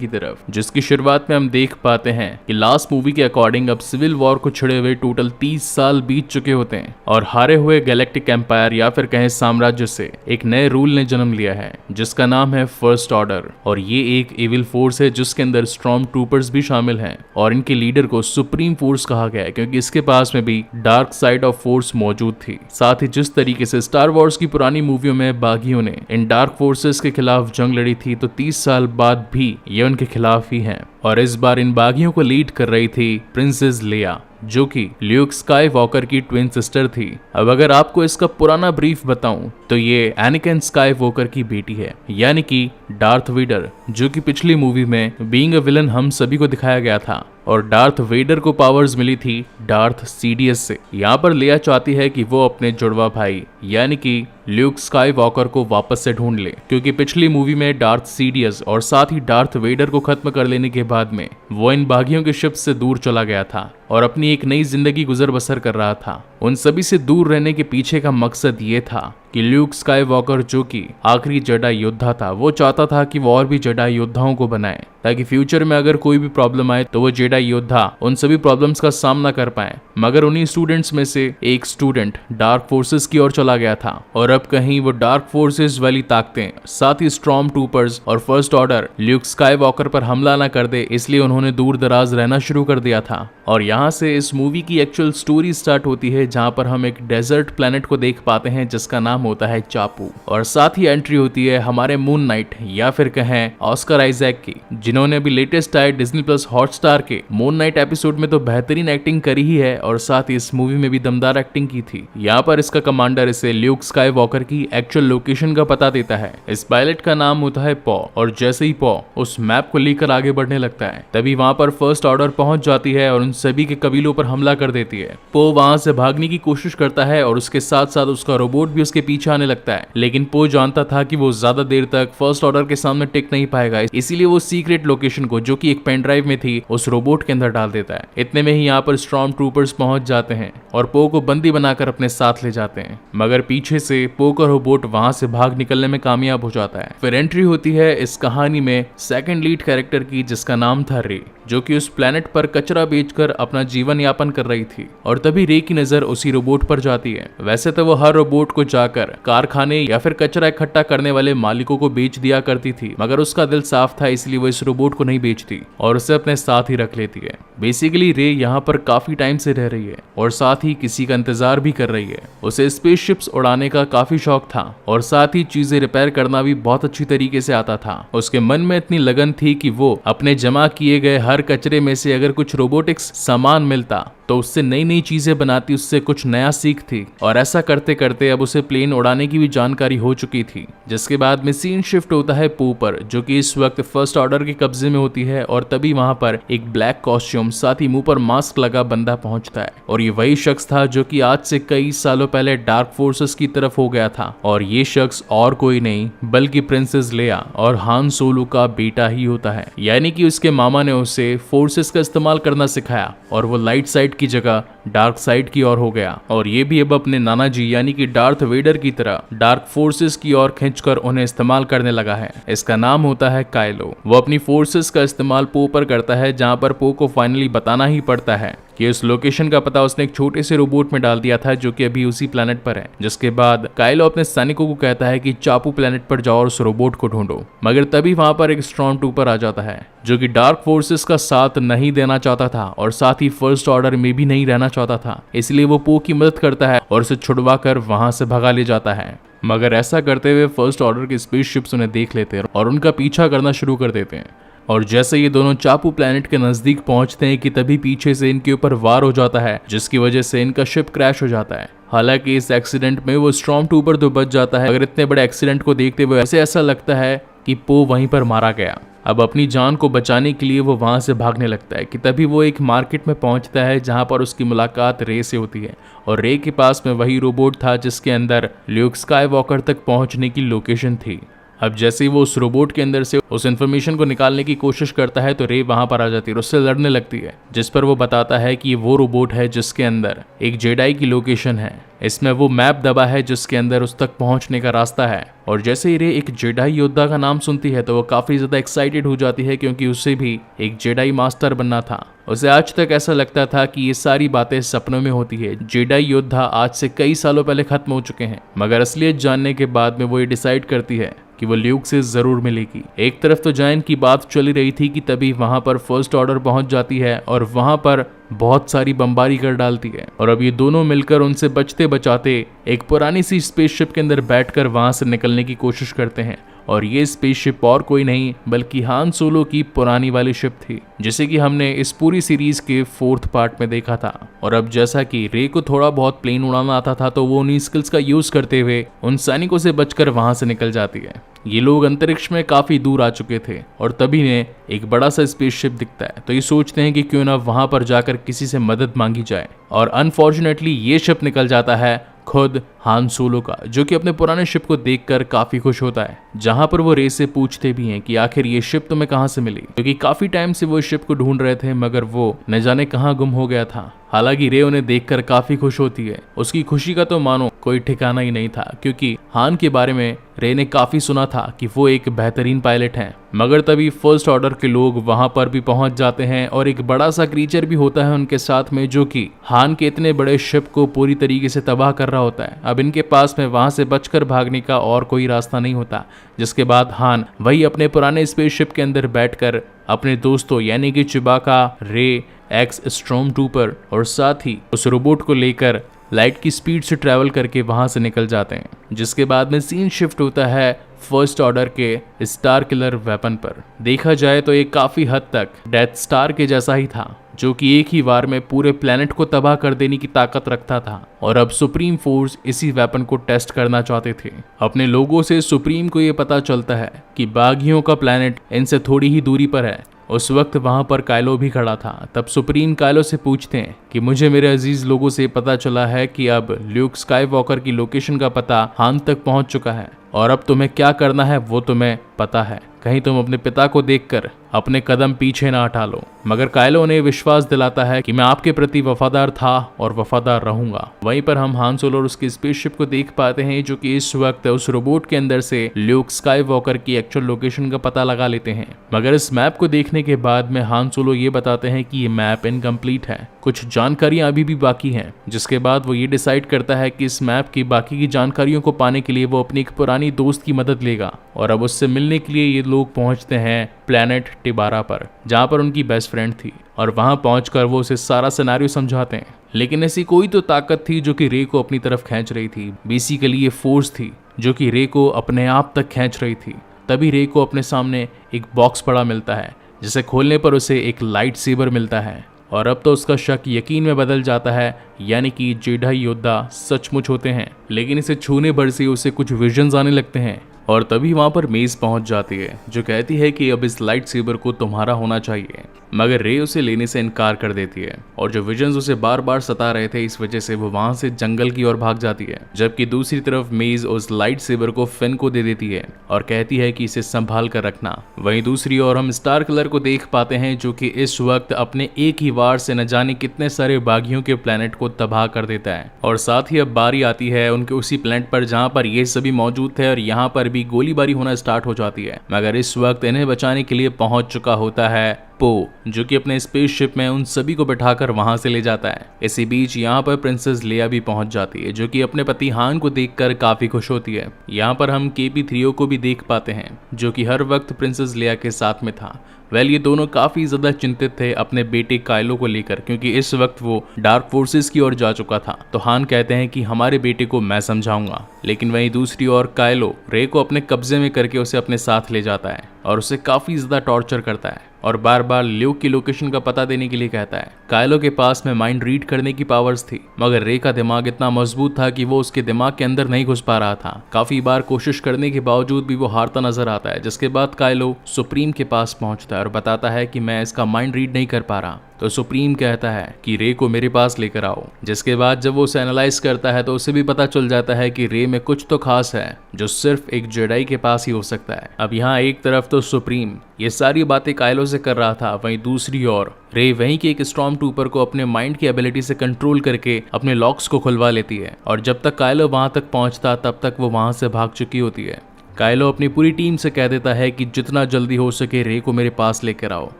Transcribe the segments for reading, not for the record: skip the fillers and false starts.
की तरफ, जिसकी शुरुआत में हम देख पाते हैं कि लास्ट मूवी के अकॉर्डिंग अब सिविल वॉर को छिड़े हुए टोटल 30 साल बीत चुके होते हैं और हारे हुए गैलेक्टिक एम्पायर या फिर कहें साम्राज्य से एक नए रूल ने जन्म लिया है जिसका नाम है फर्स्ट ऑर्डर। और ये एक इविल फोर्स है जिसके अंदर स्टॉर्म ट्रूपर्स भी शामिल हैं और इनके लीडर को सुप्रीम फोर्स कहा गया है क्योंकि इसके पास में भी डार्क साइड ऑफ फोर्स मौजूद थी। साथ ही जिस तरीके से स्टार वॉर्स की पुरानी मूवियों में बागियों ने इन डार्क फोर्सेस के खिलाफ जंग लड़ी थी, तो 30 साल बाद भी ये उनके खिलाफ ही हैं। और इस बार इन बागियों को लीड कर रही थी प्रिंसेस लेया, जो कि ल्यूक स्काई वॉकर की ट्विन सिस्टर थी। अब अगर आपको इसका पुराना ब्रीफ बताऊं तो ये एनाकिन स्काई वॉकर की बेटी है, यानी कि डार्थ वेडर, जो कि पिछली मूवी में बीइंग अ विलन हम सभी को दिखाया गया था और डार्थ वेडर को पावर्स मिली थी डार्थ सीडियस से। यहाँ पर लेया चाहती है कि वो अपने जुड़वा भाई यानी कि ल्यूक स्काई वॉकर को वापस से ढूंढ ले, क्योंकि पिछली मूवी में डार्थ सीडियस और साथ ही डार्थ वेडर को खत्म कर लेने के बाद में वो इन बागियों के शिप से दूर चला गया था और अपनी एक नई जिंदगी गुजर बसर कर रहा था। उन सभी से दूर रहने के पीछे का मकसद ये था कि ल्यूक स्काई वॉकर, जो कि आखिरी जेडाई योद्धा था, वो चाहता था कि वो और भी जेडाई योद्धाओं को बनाए ताकि फ्यूचर में अगर कोई भी प्रॉब्लम आए तो वो जेडाई योद्धा उन सभी प्रॉब्लम्स का सामना कर पाए। मगर उन्हीं स्टूडेंट्स में से एक स्टूडेंट डार्क फोर्सेस की ओर चला गया था और अब कहीं वो डार्क फोर्सेस वाली ताकतें, साथ ही स्टॉर्म ट्रूपर्स और first order Luke sky walker पर हमला न कर दे, इसलिए उन्होंने दूर दराज रहना शुरू कर दिया था। और यहाँ से इस मूवी की एक्चुअल स्टोरी स्टार्ट होती है, जहाँ पर हम एक डेजर्ट प्लेनेट को देख पाते हैं जिसका नाम होता है चापू। और साथ ही एंट्री होती है हमारे मून नाइट या फिर कहें ऑस्कर आइजैक की, जिन्होंने अभी लेटेस्ट आए डिज्नी प्लस हॉटस्टार के मून नाइट एपिसोड में तो बेहतरीन एक्टिंग करी ही है और साथ ही इस मूवी में भी दमदार एक्टिंग की थी। यहाँ पर इसका कमांडर इसे ल्यूक स्काई वॉकर की एक्चुअल लोकेशन का पता देता है। इस पायलट का नाम होता है पॉ और जैसे ही पॉ उस मैप को लेकर आगे बढ़ने लगता है तभी वहाँ पर फर्स्ट ऑर्डर पहुंच जाती है और उन सभी के कबीलों पर हमला कर देती है। पो वहाँ से भागने की कोशिश करता है और उसके साथ साथ उसका रोबोट भी उसके पीछे आने लगता है, लेकिन पो जानता था कि वो ज्यादा देर तक फर्स्ट ऑर्डर के सामने टिक नहीं पाएगा, इसीलिए वो सीक्रेट लोकेशन को, जो कि एक पेन ड्राइव में थी, उस रोबोट के अंदर डाल देता है। इतने में ही यहाँ पर स्टॉर्म ट्रूपर्स पहुंच जाते हैं और पो को बंदी बनाकर अपने साथ ले जाते हैं, मगर पीछे से पो का रोबोट वहां से भाग निकलने में कामयाब हो जाता है। फिर एंट्री होती है इस कहानी में सेकंड लीड कैरेक्टर की, जिसका नाम था रे, जो कि उस प्लेनेट पर कचरा बेचकर अपना जीवन यापन कर रही थी। और तभी रे की नजर उसी रोबोट पर जाती है। वैसे तो वो हर रोबोट को जाकर कारखाने या फिर कचरा इकट्ठा करने वाले मालिकों को बेच दिया करती थी, मगर उसका दिल साफ था, इसलिए वो इस रोबोट को नहीं बेचती और उसे अपने साथ ही रख लेती है। बेसिकली रे यहाँ पर काफी टाइम से रह रही है और साथ ही किसी का इंतजार भी कर रही है। उसे स्पेसशिप्स उड़ाने का काफी शौक था और साथ ही चीजें रिपेयर करना भी बहुत अच्छी तरीके से आता था। उसके मन में इतनी लगन थी कि वो अपने जमा किए गए हर कचरे में से अगर कुछ रोबोटिक्स सामान मिलता तो उससे नई नई चीजें बनाती, उससे कुछ नया सीखती। और ऐसा करते करते अब उसे प्लेन उड़ाने की भी जानकारी हो चुकी थी। जिसके बाद में सीन शिफ्ट होता है पो पर, जो कि इस वक्त फर्स्ट ऑर्डर के कब्जे में होती है और तभी वहां पर एक ब्लैक कॉस्ट्यूम, साथ ही मुंह पर मास्क लगा बंदा पहुंचता है और ये वही शख्स था जो कि आज से कई सालों पहले डार्क फोर्सेस की तरफ हो गया था। और ये शख्स और कोई नहीं बल्कि प्रिंसेस लेया और हान सोलो का बेटा ही होता है, यानी कि उसके मामा ने उसे फोर्सेस का इस्तेमाल करना सिखाया और वो लाइट साइड की जगह डार्क साइड की ओर हो गया। और ये भी अब अपने नाना जी यानी कि डार्थ वेडर की तरह डार्क फोर्सेस की ओर खींचकर उन्हें इस्तेमाल करने लगा है। इसका नाम होता है काइलो। वो अपनी फोर्सेस का इस्तेमाल पो पर करता है, जहां पर पो को फाइनली बताना ही पड़ता है कि उस लोकेशन का पता उसने एक छोटे से रोबोट में डाल दिया था, जो कि अभी उसी प्लेनेट पर है। जिसके बाद काइलो अपने सैनिकों को कहता है कि चापू प्लेनेट पर जाओ और उस रोबोट को ढूंढो। मगर तभी वहां पर एक स्टॉर्म ट्रूपर आ जाता है, जो कि डार्क फोर्सेस का साथ नहीं देना चाहता था और साथ ही फर्स्ट ऑर्डर में भी नहीं रहना चाहता था। इसलिए वो पो की मदद करता है और उसे छुड़वा कर वहां से भगा ले जाता है। मगर ऐसा करते हुए फर्स्ट ऑर्डर के स्पेसशिप्स उन्हें देख लेते हैं और उनका पीछा करना शुरू कर देते हैं। और जैसे ये दोनों चापू प्लेनेट के नजदीक पहुंचते हैं कि तभी पीछे से इनके ऊपर वार हो जाता है, जिसकी वजह से इनका शिप क्रैश हो जाता है। हालांकि इस एक्सीडेंट में वो स्टॉर्म ट्रूपर तो बच जाता है, मगर इतने बड़े एक्सीडेंट को देखते हुए ऐसा लगता है कि पो वहीं पर मारा गया। अब अपनी जान को बचाने के लिए वो वहां से भागने लगता है कि तभी वो एक मार्केट में पहुंचता है, जहां पर उसकी मुलाकात रे से होती है। और रे के पास में वही रोबोट था जिसके अंदर ल्यूक स्काई वॉकर तक पहुंचने की लोकेशन थी। अब जैसे ही वो उस रोबोट के अंदर से उस इन्फॉर्मेशन को निकालने की कोशिश करता है तो रे वहां पर आ जाती है और उससे लड़ने लगती है, जिस पर वो बताता है कि ये वो रोबोट है जिसके अंदर एक जेडाई की लोकेशन है। इसमें वो मैप दबा है जिसके अंदर उस तक पहुंचने का रास्ता है। और जैसे ही रे एक जेडाई योद्धा का नाम सुनती है तो वो काफी ज्यादा एक्साइटेड हो जाती है, क्योंकि उसे भी एक जेडाई मास्टर बनना था। उसे आज तक ऐसा लगता था कि ये सारी बातें सपनों में होती है, जेडाई योद्धा आज से कई सालों पहले खत्म हो चुके हैं। मगर असलियत जानने के बाद में वो ये डिसाइड करती है कि वो ल्यूक से जरूर मिलेगी। एक तरफ तो जायंट की बात चली रही थी कि तभी वहां पर फर्स्ट ऑर्डर पहुंच जाती है और वहां पर बहुत सारी बमबारी कर डालती है। और अब ये दोनों मिलकर उनसे बचते बचाते एक पुरानी सी स्पेसशिप के अंदर बैठकर वहां से निकलने की कोशिश करते हैं। और ये स्पेसशिप और कोई नहीं बल्कि हान सोलो की पुरानी वाली शिप थी, जिसे कि हमने इस पूरी सीरीज के 4th पार्ट में देखा था। और अब जैसा कि रे को थोड़ा बहुत प्लेन उड़ाना आता था तो वो उन्हीं स्किल्स का यूज करते हुए उन सैनिकों से बचकर वहां से निकल जाती है। ये लोग अंतरिक्ष में काफी दूर आ चुके थे और तभी ने एक बड़ा सा स्पेसशिप दिखता है, तो ये सोचते हैं कि क्यों ना वहां पर जाकर किसी से मदद मांगी जाए। और अनफॉर्चुनेटली ये शिप निकल जाता है खुद हान सोलो का, जो कि अपने पुराने शिप को देखकर काफी खुश होता है। जहां पर वो रे से पूछते भी हैं कि आखिर ये शिप तुम्हें कहां से मिली, क्योंकि काफी टाइम से वो इस शिप को ढूंढ रहे थे मगर वो न जाने कहां गुम हो गया था। हालांकि रे उन्हें देखकर काफी खुश होती है। उसकी खुशी का तो मानो कोई ठिकाना ही नहीं था, क्योंकि हान के बारे में रे ने काफी सुना था कि वो एक बेहतरीन पायलट हैं। मगर तभी फर्स्ट ऑर्डर के लोग वहां पर भी पहुंच जाते हैं और एक बड़ा सा क्रीचर भी होता है उनके साथ में, जो कि हान के इतने बड़े शिप को पूरी तरीके से तबाह कर रहा होता है। अब इनके पास में वहां से बचकर भागने का और कोई रास्ता नहीं होता, जिसके बाद हान वही अपने पुराने स्पेसशिप के अंदर बैठकर अपने दोस्तों यानी कि चिबाका, रे, एक्स स्ट्रॉम ट्रूपर और साथ ही उस रोबोट को लेकर लाइट की स्पीड से ट्रैवल करके वहां से निकल जाते हैं। जिसके बाद में सीन शिफ्ट होता है फर्स्ट ऑर्डर के स्टार किलर वेपन पर। देखा जाए तो ये काफी हद तक डेथ स्टार के जैसा ही था, जो कि एक ही वार में पूरे प्लेनेट को तबाह कर देने की ताकत रखता था। और अब सुप्रीम फोर्स इसी वेपन को टेस्ट करना चाहते थे। अपने लोगों से सुप्रीम को ये पता चलता है कि बागियों का प्लेनेट इनसे थोड़ी ही दूरी पर है। उस वक्त वहां पर कायलो भी खड़ा था। तब सुप्रीम कायलो से पूछते हैं कि मुझे मेरे अजीज लोगों से पता चला है कि अब ल्यूक स्काईवॉकर की लोकेशन का पता हान तक पहुंच चुका है और अब तुम्हें क्या करना है वो तुम्हें पता है। कहीं तुम अपने पिता को देखकर अपने कदम पीछे ना हटा लो। मगर कायलो ने विश्वास दिलाता है कि मैं आपके प्रति वफादार था और वफादार रहूंगा। वहीं पर हम हान सोलो और उसकी स्पेसशिप को देख पाते हैं, जो कि इस वक्त उस रोबोट के अंदर से ल्यूक स्काईवॉकर की एक्चुअल लोकेशन का पता लगा लेते हैं। मगर इस मैप को देखने के बाद में हान सोलो ये बताते हैं कि ये मैप इनकम्प्लीट है, कुछ जानकारियां अभी भी बाकी हैं। जिसके बाद वो ये डिसाइड करता है कि इस मैप की बाकी की जानकारियों को पाने के लिए वो अपनी एक पुरानी दोस्त की मदद लेगा। और अब उससे मिलने के लिए ये लोग पहुंचते हैं प्लेनेट टिबारा पर, जहां पर उनकी बेस्ट फ्रेंड थी। और वहां पहुंचकर वो उसे सारा सिनेरियो समझाते हैं। लेकिन ऐसी कोई तो ताकत थी जो कि रे को अपनी तरफ खींच रही थी। बेसिकली ये फोर्स थी जो कि रे को अपने आप तक खींच रही थी। तभी रे को अपने सामने एक बॉक्स पड़ा मिलता है, जिसे खोलने पर उसे एक लाइट सेबर मिलता है। और अब तो उसका शक यकीन में बदल जाता है, यानी कि जेडाई योद्धा सचमुच होते हैं। लेकिन इसे छूने भर से उसे कुछ विजन्स आने लगते हैं। और तभी वहां पर मेज पहुंच जाती है, जो कहती है कि अब इस लाइट सेबर को तुम्हारा होना चाहिए। मगर रे उसे लेने से इनकार कर देती है। और जो विजन्स उसे बार बार सता रहे थे, इस वजह से वो वहां से जंगल की ओर भाग जाती है। जबकि दूसरी तरफ मेज उस लाइट सेबर को फिन को दे देती है और कहती है कि इसे संभाल कर रखना। वहीं दूसरी ओर हम स्टार किलर को देख पाते हैं, जो कि इस वक्त अपने एक ही वार से न जाने कितने सारे बागियों के प्लेनेट को तबाह कर देता है। और साथ ही अब बारी आती है उनके उसी प्लेनेट पर जहां पर ये सभी मौजूद थे, और यहाँ पर भी गोलीबारी होना स्टार्ट हो जाती है। मगर इस वक्त इन्हें बचाने के लिए पहुंच चुका होता है पो, जो कि अपने स्पेसशिप में उन सभी को बिठाकर वहां से ले जाता है। इसी बीच यहाँ पर प्रिंसेस लेया भी पहुंच जाती है, जो कि अपने पति हान को देखकर काफी खुश होती है। यहाँ पर हम KP-3O को भी देख पाते हैं, जो कि हर वक्त प्रिंसेस लेया के साथ में था। ये दोनों काफी ज्यादा चिंतित थे अपने बेटे कायलो को लेकर, क्योंकि इस वक्त वो डार्क फोर्सेस की ओर जा चुका था। तो हान कहते हैं कि हमारे बेटे को मैं समझाऊंगा। लेकिन वहीं दूसरी ओर कायलो रे को अपने कब्जे में करके उसे अपने साथ ले जाता है। और उसे काफी ज्यादा टॉर्चर करता है और बार बार ल्यूक की लोकेशन का पता देने के लिए कहता है। काइलो के पास में माइंड रीड करने की पावर्स थी, मगर रे का दिमाग इतना मजबूत था कि वो उसके दिमाग के अंदर नहीं घुस पा रहा था। काफी बार कोशिश करने के बावजूद भी वो हारता नजर आता है, जिसके बाद काइलो सुप्रीम के पास पहुंचता है और बताता है कि मैं इसका माइंड रीड नहीं कर पा रहा। तो सुप्रीम कहता है कि रे को मेरे पास लेकर आओ, जिसके बाद जब वो उसे एनालाइज करता है तो उसे भी पता चल जाता है कि रे में कुछ तो खास है जो सिर्फ एक जेडाई के पास ही हो सकता है। अब यहाँ एक तरफ तो सुप्रीम ये सारी बातें काइलो से कर रहा था, वहीं दूसरी ओर रे वहीं के एक स्टॉर्म ट्रूपर को अपने माइंड की एबिलिटी से कंट्रोल करके अपने लॉक्स को खुलवा लेती है, और जब तक काइलो वहां तक पहुंचता तब तक वो वहां से भाग चुकी होती है। काइलो अपनी पूरी टीम से कह देता है कि जितना जल्दी हो सके रे को मेरे पास लेकर आओ।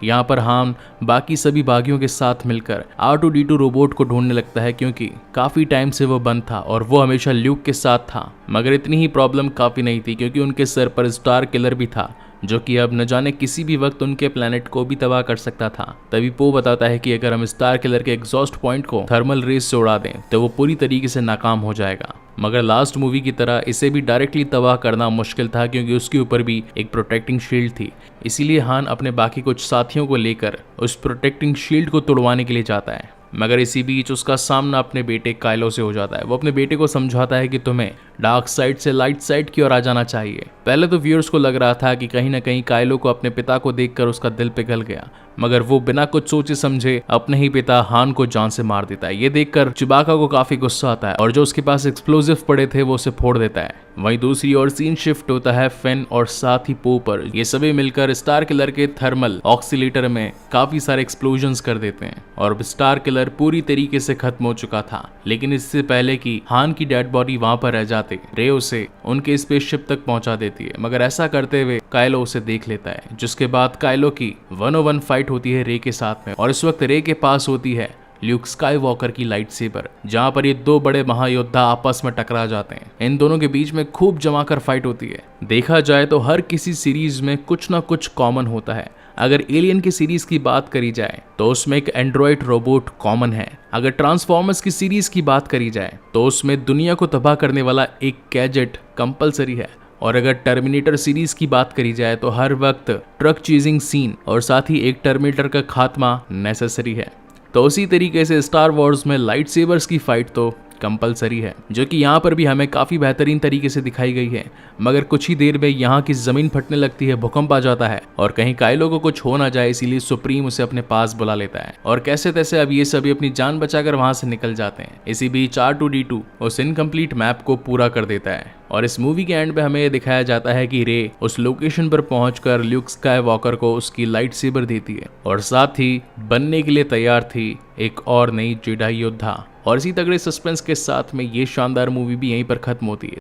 यहाँ पर हान बाकी सभी बागियों के साथ मिलकर R2-D2 रोबोट को ढूंढने लगता है, क्योंकि काफी टाइम से वो बंद था और वो हमेशा ल्यूक के साथ था। मगर इतनी ही प्रॉब्लम काफी नहीं थी, क्योंकि उनके सर पर स्टार किलर भी था, जो कि अब न जाने किसी भी वक्त उनके प्लेनेट को भी तबाह कर सकता था। तभी पो बताता है कि अगर हम स्टार किलर के एग्जॉस्ट पॉइंट को थर्मल रेस से उड़ा दें तो वो पूरी तरीके से नाकाम हो जाएगा। मगर लास्ट मूवी की तरह इसे भी डायरेक्टली तबाह करना मुश्किल था, क्योंकि उसके ऊपर भी एक प्रोटेक्टिंग शील्ड थी। इसीलिए हान अपने बाकी कुछ साथियों को लेकर उस प्रोटेक्टिंग शील्ड को तोड़वाने के लिए जाता है। मगर इसी बीच उसका सामना अपने बेटे काइलो से हो जाता है। वो अपने बेटे को समझाता है कि तुम्हें डार्क साइड से लाइट साइड की ओर आ जाना चाहिए। पहले तो व्यूअर्स को लग रहा था कि कहीं ना कहीं काइलो को अपने पिता को देखकर उसका दिल पिघल गया, मगर वो बिना कुछ सोचे समझे अपने ही पिता हान को जान से मार देता है। ये देखकर चिबाका को काफी गुस्सा आता है और जो उसके पास एक्सप्लोजिव पड़े थे वो उसे फोड़ देता है। वहीं दूसरी ओर सीन शिफ्ट होता है फेन और साथ ही पो पर। ये सभी मिलकर स्टार किलर के थर्मल ऑक्सीलेटर में काफी सारे एक्सप्लोजन्स कर देते हैं और स्टार किलर पूरी तरीके से खत्म हो चुका था। लेकिन इससे पहले कि हान की डेड बॉडी वहां पर रह जाते, रे उसे उनके स्पेसशिप तक पहुंचा देती है, मगर ऐसा करते हुए काइलो उसे देख लेता है। जिसके बाद काइलो की 1-on-1 फाइट होती है रे के साथ में, और इस वक्त रे के पास होती है ल्यूक स्काईवॉकर की लाइट सेबर, जहां पर ये दो बड़े महायोद्धा आपस में टकरा जाते हैं। इन दोनों के बीच में खूब जमाकर फाइट होती है। देखा जाए तो हर किसी सीरीज में कुछ ना कुछ कॉमन होता है। अगर एलियन की सीरीज की बात करी जाए तो उसमें एक एंड्रॉइड रोबोट कॉमन है। अगर ट्रांसफॉर्मर्स की सीरीज की बात करी जाए तो उसमें दुनिया को तबाह करने वाला एक गैजेट कंपलसरी है। और अगर टर्मिनेटर सीरीज की बात करी जाए तो हर वक्त ट्रक चीजिंग सीन और साथ ही एक टर्मिनेटर का खात्मा नेसेसरी है। तो उसी तरीके से स्टार वॉर्स में लाइट सेबर्स की फाइट तो कंपलसरी है, जो कि यहाँ पर भी हमें काफी बेहतरीन तरीके से दिखाई गई है। मगर कुछ ही देर में यहाँ की जमीन फटने लगती है, भूकंप आ जाता है और कहीं काइलो को कुछ हो ना जाए, इसीलिए सुप्रीम उसे अपने पास बुला लेता है और कैसे तैसे अब ये सभी अपनी जान बचाकर वहां से निकल जाते हैं। इसी बीच R2-D2 उस इनकम्प्लीट मैप को पूरा कर देता है और इस मूवी के एंड में हमें यह दिखाया जाता है कि रे उस लोकेशन पर पहुंचकर ल्यूक स्काईवॉकर को उसकी लाइट सेबर देती है और साथ ही बनने के लिए तैयार थी एक और नई जेडाई योद्धा। और इसी तगड़े सस्पेंस के साथ में ये शानदार मूवी भी यहीं पर खत्म होती है।